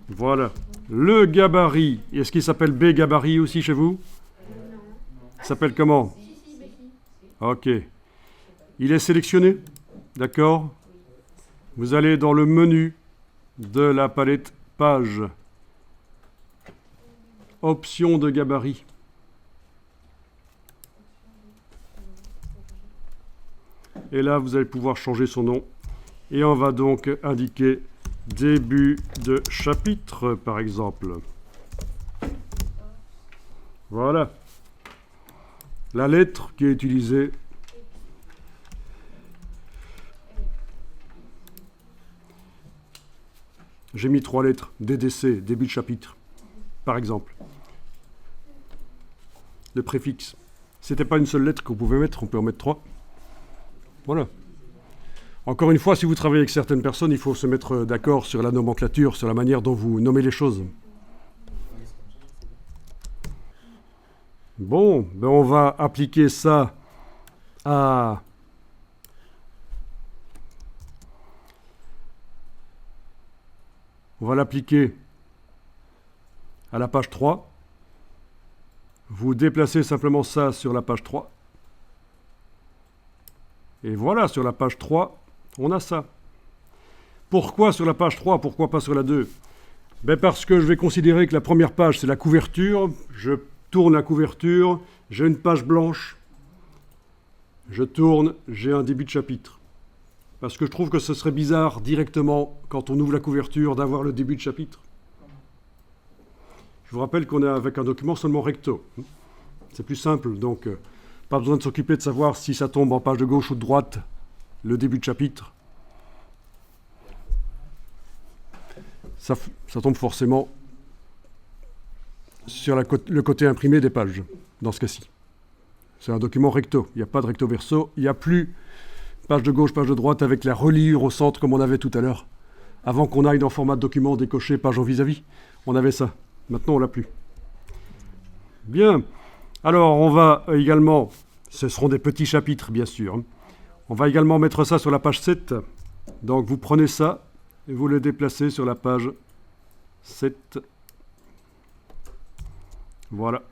Voilà. Le gabarit. Est-ce qu'il s'appelle B gabarit aussi chez vous? Il s'appelle comment? Ok. Il est sélectionné? D'accord. Vous allez dans le menu de la palette page. Option de gabarit. Et là, vous allez pouvoir changer son nom. Et on va donc indiquer début de chapitre, par exemple. Voilà. La lettre qui est utilisée. J'ai mis 3 lettres. DDC, début de chapitre, par exemple. Le préfixe. C'était pas une seule lettre qu'on pouvait mettre, on peut en mettre 3. Voilà. Encore une fois, si vous travaillez avec certaines personnes, il faut se mettre d'accord sur la nomenclature, sur la manière dont vous nommez les choses. Bon, ben on va appliquer ça à... On va l'appliquer à la page 3. Vous déplacez simplement ça sur la page 3. Et voilà, sur la page 3, on a ça. Pourquoi sur la page 3? Pourquoi pas sur la 2? Ben parce que je vais considérer que la première page, c'est la couverture. Je tourne la couverture, j'ai une page blanche. Je tourne, j'ai un début de chapitre. Parce que je trouve que ce serait bizarre directement, quand on ouvre la couverture, d'avoir le début de chapitre. Je vous rappelle qu'on est avec un document seulement recto. C'est plus simple, donc pas besoin de s'occuper de savoir si ça tombe en page de gauche ou de droite, le début de chapitre. Ça tombe forcément sur le côté imprimé des pages, dans ce cas-ci. C'est un document recto, il n'y a pas de recto verso, il n'y a plus page de gauche, page de droite avec la reliure au centre comme on avait tout à l'heure. Avant qu'on aille dans format de document décoché, page en vis-à-vis, on avait ça. Maintenant, on l'a plus. Bien. Alors, on va également, ce seront des petits chapitres, bien sûr. On va également mettre ça sur la page 7. Donc, vous prenez ça et vous le déplacez sur la page 7. Voilà.